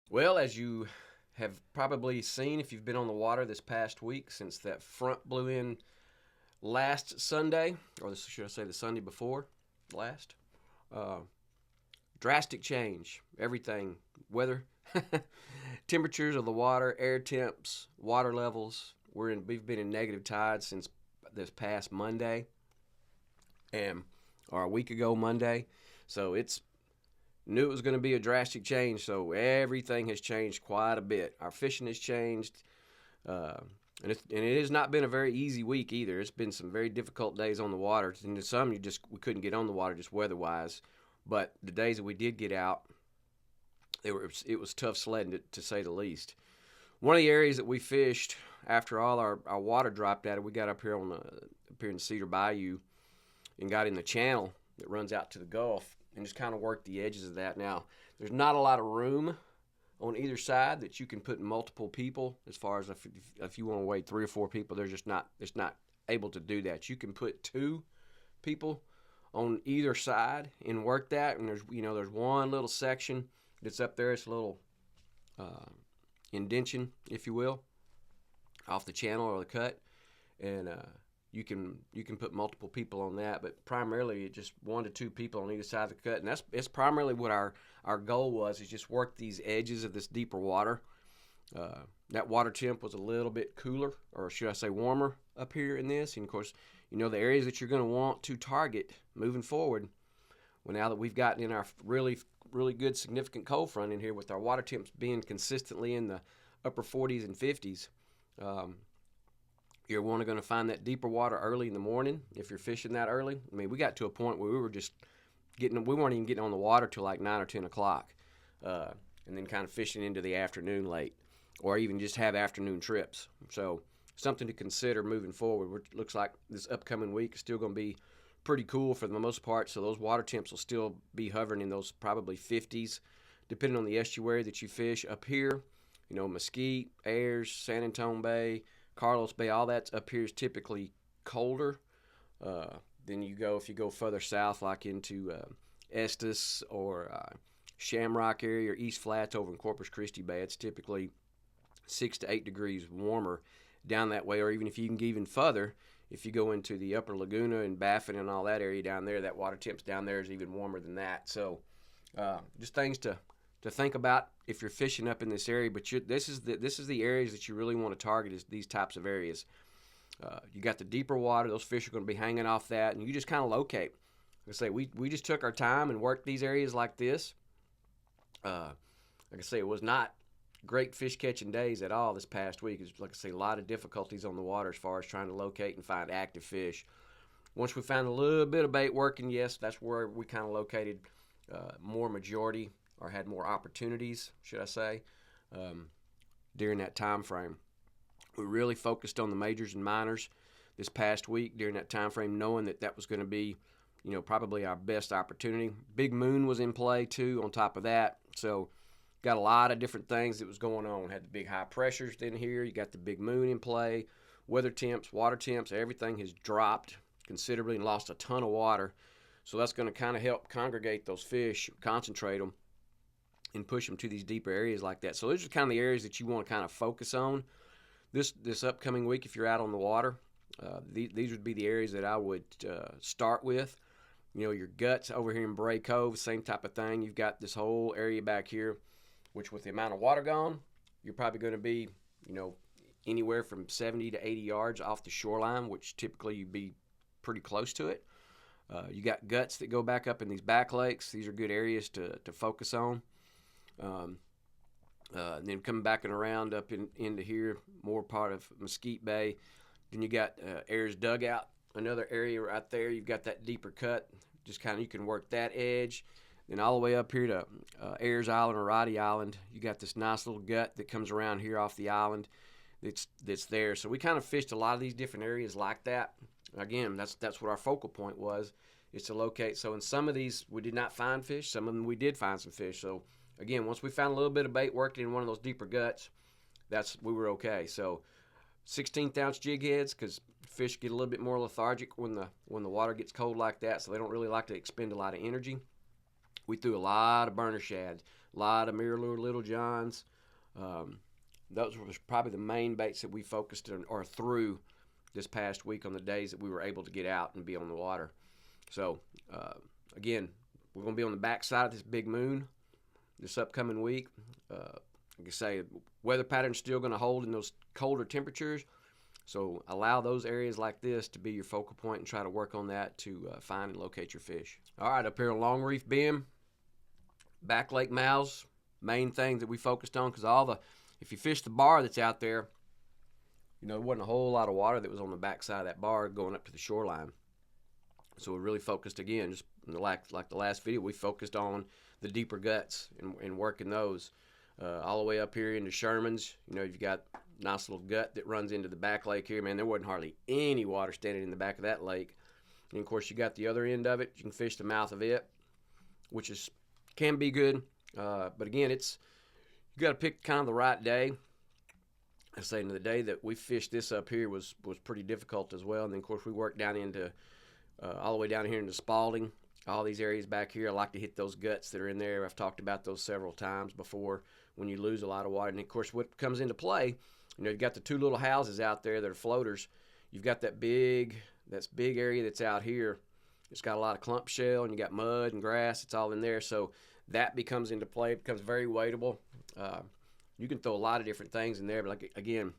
Well, as you have probably seen if you've been on the water this past week, since that front blew in last Sunday, or should I say the Sunday before last, uh, drastic change. Everything, weather, temperatures of the water, air temps, water levels. We've been in negative tides since this past Monday, and or a week ago Monday. So it's knew it was going to be a drastic change. So everything has changed quite a bit. Our fishing has changed. Uh, and it has not been a very easy week either. It's been some very difficult days on the water. And some we couldn't get on the water just weather wise. But the days that we did get out, it was tough sledding to say the least. One of the areas that we fished after all our water dropped out, we got up here up here in Cedar Bayou and got in the channel that runs out to the Gulf and just kind of worked the edges of that. Now, there's not a lot of room on either side that you can put multiple people. As far as if you want to wait 3 or 4 people, there's just not it's not able to do that. You can put 2 people on either side and work that. And there's one little section that's up there. It's a little uh, indention, if you will, off the channel or the cut, and you can put multiple people on that, but primarily just 1 to 2 people on either side of the cut, and that's primarily what our goal was, is just work these edges of this deeper water. That water temp was a little bit cooler, or should I say warmer, up here in this, and of course, the areas that you're going to want to target moving forward. Well, now that we've gotten in our really really good significant cold front in here, with our water temps being consistently in the upper 40s and 50s. You're going to find that deeper water early in the morning if you're fishing that early. I mean, we got to a point where we weren't even getting on the water till like 9 or 10 o'clock, and then kind of fishing into the afternoon late, or even just have afternoon trips. So something to consider moving forward. It looks like this upcoming week is still going to be pretty cool for the most part, so those water temps will still be hovering in those probably 50s, depending on the estuary that you fish. Up here, Mesquite, Ayers, San Antonio Bay, Carlos Bay, all that's up here is typically colder. Then if you go further south, like into Estes or Shamrock area or East Flats over in Corpus Christi Bay, it's typically 6 to 8 degrees warmer down that way. Or even if you can get even further, if you go into the upper Laguna and Baffin and all that area down there, that water temps down there is even warmer than that. So just things to think about if you're fishing up in this area. But this is the areas that you really want to target, is these types of areas. You got the deeper water; those fish are going to be hanging off that, and you just kind of locate. Like I say, we just took our time and worked these areas like this. Like I say, it was not great fish catching days at all this past week. It's, like I say, a lot of difficulties on the water as far as trying to locate and find active fish. Once we found a little bit of bait working, yes, that's where we kind of located more majority, or had more opportunities, should I say, during that time frame. We really focused on the majors and minors this past week during that time frame, knowing that was going to be, probably our best opportunity. Big moon was in play too on top of that, so got a lot of different things that was going on. Had the big high pressures in here. You got the big moon in play. Weather temps, water temps, everything has dropped considerably and lost a ton of water. So that's going to kind of help congregate those fish, concentrate them, and push them to these deeper areas like that. So those are kind of the areas that you want to kind of focus on this upcoming week if you're out on the water. These would be the areas that I would start with. Your guts over here in Bray Cove, same type of thing. You've got this whole area back here, which with the amount of water gone, you're probably going to be, anywhere from 70 to 80 yards off the shoreline, which typically you'd be pretty close to it. You got guts that go back up in these back lakes. These are good areas to focus on. And then coming back and around up into here, more part of Mesquite Bay. Then you got Ayers Dugout, another area right there. You've got that deeper cut. Just kind of, you can work that edge. Then all the way up here to Ayers Island or Roddy Island, you got this nice little gut that comes around here off the island that's there. So we kind of fished a lot of these different areas like that. Again, that's what our focal point was, is to locate. So in some of these we did not find fish. Some of them we did find some fish. So again, once we found a little bit of bait working in one of those deeper guts, we were okay. So 16th ounce jig heads, because fish get a little bit more lethargic when the water gets cold like that, so they don't really like to expend a lot of energy. We threw a lot of burner shads, a lot of mirror lure little johns. Those were probably the main baits that we focused on or threw this past week on the days that we were able to get out and be on the water. So, again, we're going to be on the backside of this big moon this upcoming week. Like I say, weather pattern's still going to hold in those colder temperatures. So allow those areas like this to be your focal point and try to work on that to find and locate your fish. All right, up here on Long Reef Bend, back lake mouths, main things that we focused on, because if you fish the bar that's out there, there wasn't a whole lot of water that was on the backside of that bar going up to the shoreline. So we really focused, again, just like the last video, we focused on the deeper guts and working those. All the way up here into Sherman's, you've got a nice little gut that runs into the back lake here. Man, there wasn't hardly any water standing in the back of that lake. And, of course, you got the other end of it. You can fish the mouth of it, which can be good. But, again, you got to pick kind of the right day. I say the day that we fished this up here was pretty difficult as well. And then, of course, we worked down into all the way down here into Spalding. All these areas back here, I like to hit those guts that are in there. I've talked about those several times before when you lose a lot of water. And, of course, what comes into play, you've got the two little houses out there that are floaters. You've got that big area that's out here. It's got a lot of clump shell, and you got mud and grass. It's all in there. So that becomes into play. It becomes very weightable. You can throw a lot of different things in there. But, again,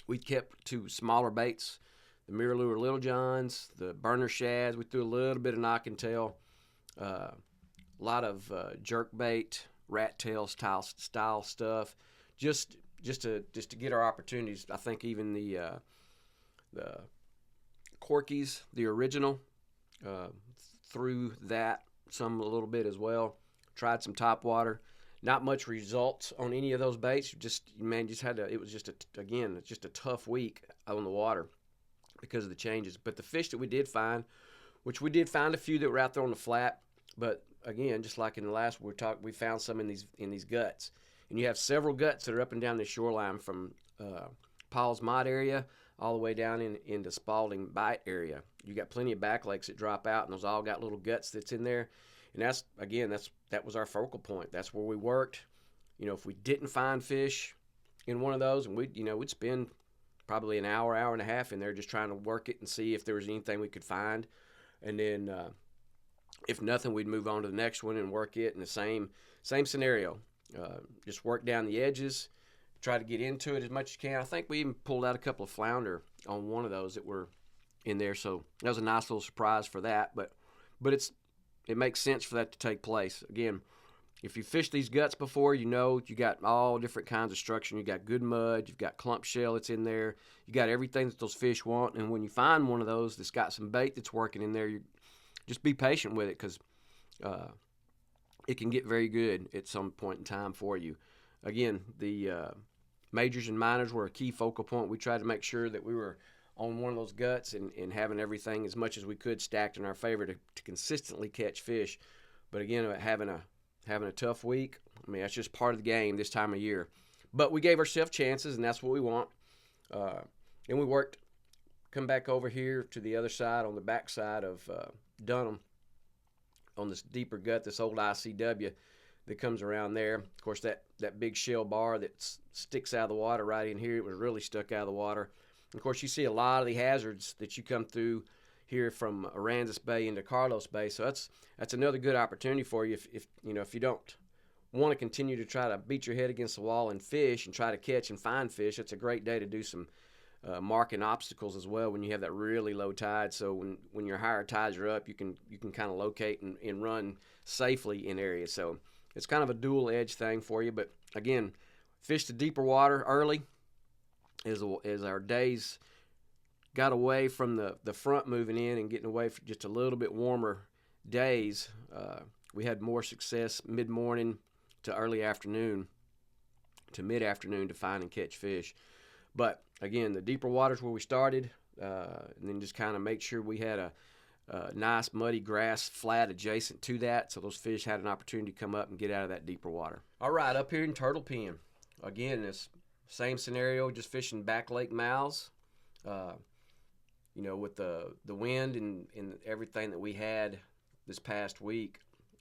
we kept two smaller baits. The mirror lure little johns, the burner shads. We threw a little bit of knock and tail, a lot of jerk bait, rat tail style stuff, just to get our opportunities. I think even the Corkies, the original, threw that a little bit as well. Tried some top water. Not much results on any of those baits. It was just a tough week on the water because of the changes. But the fish that we did find, which we did find a few that were out there on the flat, but again, just like in the last we found some in these guts. And you have several guts that are up and down the shoreline from Paul's Mott area all the way down into Spalding Bight area. You got plenty of back lakes that drop out, and those all got little guts that's in there. And that was our focal point. That's where we worked. If we didn't find fish in one of those, and we'd spend probably an hour and a half in there just trying to work it and see if there was anything we could find. And then if nothing, we'd move on to the next one and work it in the same scenario. Just work down the edges, try to get into it as much as you can. I think we even pulled out a couple of flounder on one of those that were in there. So that was a nice little surprise for that. But it makes sense for that to take place. Again, if you fished these guts before, you got all different kinds of structure. You got good mud. You've got clump shell that's in there. You got everything that those fish want. And when you find one of those that's got some bait that's working in there, you just be patient with it, because it can get very good at some point in time for you. Again, the majors and minors were a key focal point. We tried to make sure that we were on one of those guts and having everything as much as we could stacked in our favor to consistently catch fish. But again, having a tough week, that's just part of the game this time of year. But we gave ourselves chances, and that's what we want. And we come back over here to the other side, on the back side of Dunham, on this deeper gut, this old ICW that comes around there. Of course, that big shell bar that sticks out of the water right in here, it was really stuck out of the water. And of course, you see a lot of the hazards that you come through here from Aransas Bay into Carlos Bay. So that's another good opportunity for you if you don't want to continue to try to beat your head against the wall and fish and try to catch and find fish. It's a great day to do some marking obstacles as well when you have that really low tide. So when your higher tides are up, you can kind of locate and run safely in areas. So it's kind of a dual edge thing for you. But again, fish the deeper water early as our days got away from the front moving in and getting away from just a little bit warmer days. We had more success mid-morning to early afternoon to mid-afternoon to find and catch fish. But again, the deeper waters where we started, and then just kind of make sure we had a nice muddy grass flat adjacent to that, so those fish had an opportunity to come up and get out of that deeper water. All right, up here in Turtle Pen, again, this same scenario, just fishing back lake mouths. With the wind and everything that we had this past week,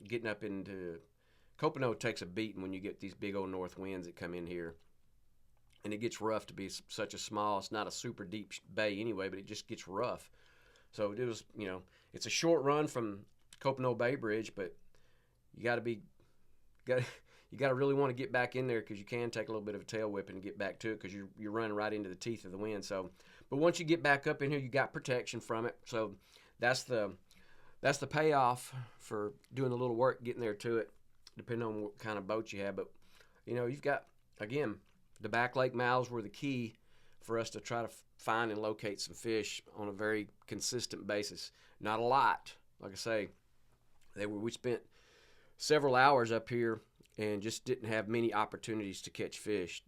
getting up into Copano takes a beating when you get these big old north winds that come in here. And it gets rough to be such a small, it's not a super deep bay anyway, but it just gets rough. So it was, it's a short run from Copano Bay Bridge, but you got to really want to get back in there, because you can take a little bit of a tail whipping and get back to it, because you're running right into the teeth of the wind. So, but once you get back up in here, you got protection from it. So that's the payoff for doing a little work getting there to it, depending on what kind of boat you have. But you've got, again, the back lake mouths were the key for us to try to find and locate some fish on a very consistent basis. Not a lot, like I say. We spent several hours up here and just didn't have many opportunities to catch fish.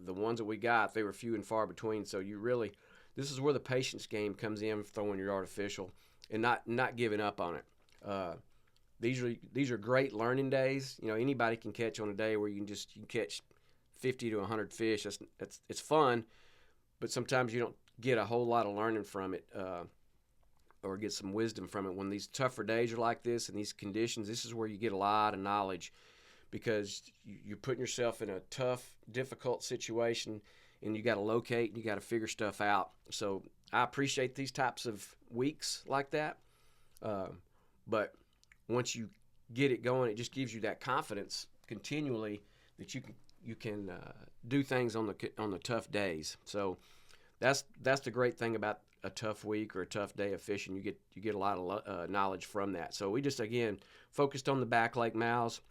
The ones that we got, they were few and far between. So this is where the patience game comes in, throwing your artificial and not giving up on it. These are great learning days. Anybody can catch on a day where you can catch 50 to 100 fish. It's fun, but sometimes you don't get a whole lot of learning from it, or get some wisdom from it. When these tougher days are like this and these conditions, this is where you get a lot of knowledge, because you're putting yourself in a tough, difficult situation, and you got to locate and you got to figure stuff out. So I appreciate these types of weeks like that, but once you get it going, it just gives you that confidence continually that you can do things on the tough days. So that's the great thing about a tough week or a tough day of fishing. You get a lot of knowledge from that. So we just, again, focused on the back lake mouths.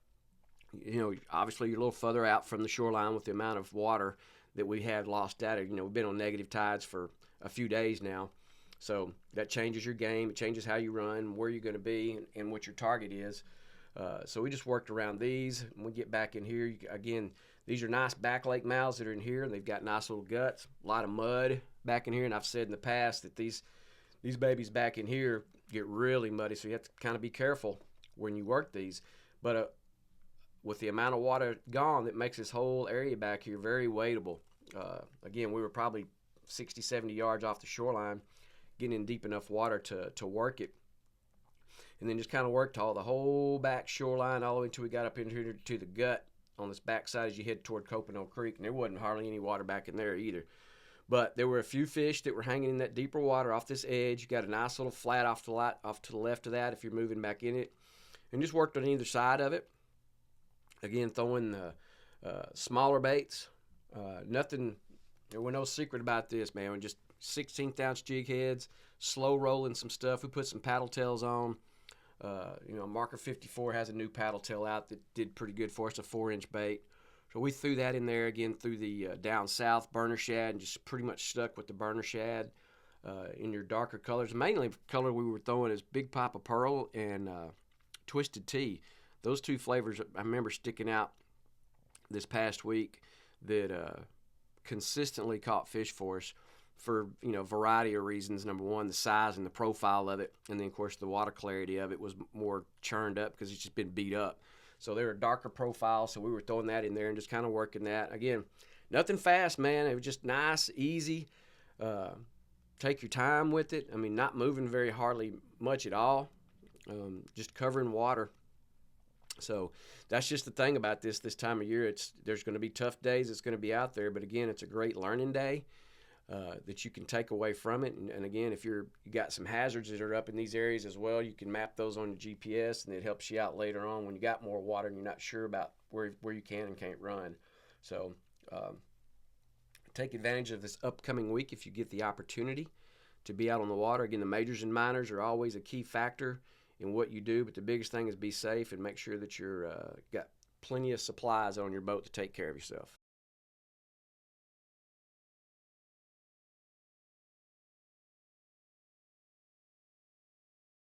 Obviously you're a little further out from the shoreline with the amount of water that we had lost data. We've been on negative tides for a few days now. So that changes your game. It changes how you run, where you're going to be, and what your target is. So we just worked around these. When we get back in here, again, these are nice back lake mouths that are in here, and they've got nice little guts, a lot of mud back in here. And I've said in the past that these babies back in here get really muddy, so you have to kind of be careful when you work these. But with the amount of water gone, that makes this whole area back here very wadeable. Again, we were probably 60, 70 yards off the shoreline, getting in deep enough water to work it. And then just kind of worked the whole back shoreline all the way until we got up into here to the gut on this backside as you head toward Copano Creek. And there wasn't hardly any water back in there either. But there were a few fish that were hanging in that deeper water off this edge. You got a nice little flat off to the left of that if you're moving back in it. And just worked on either side of it. Again, throwing smaller baits. Nothing, there was no secret about this, man. Just 16th ounce jig heads, slow rolling some stuff. We put some paddle tails on. Marker 54 has a new paddle tail out that did pretty good for us, a 4-inch bait. So we threw that in there again through the down south burner shad, and just pretty much stuck with the burner shad in your darker colors. Mainly the color we were throwing is Big Papa Pearl and Twisted Tea. Those two flavors I remember sticking out this past week that consistently caught fish for us for variety of reasons. Number one, the size and the profile of it, and then of course the water clarity of it was more churned up because it's just been beat up. So they were darker profile, so we were throwing that in there and just kind of working that. Again, nothing fast, man. It was just nice, easy. Take your time with it. I mean, not moving very hardly much at all. Just covering water. So that's just the thing about this time of year. There's going to be tough days. It's going to be out there, but again, it's a great learning day that you can take away from it. And again, if you got some hazards that are up in these areas as well, you can map those on your GPS, and it helps you out later on when you got more water and you're not sure about where you can and can't run. So take advantage of this upcoming week if you get the opportunity to be out on the water. Again, the majors and minors are always a key factor in what you do, but the biggest thing is be safe and make sure that you're got plenty of supplies on your boat to take care of yourself.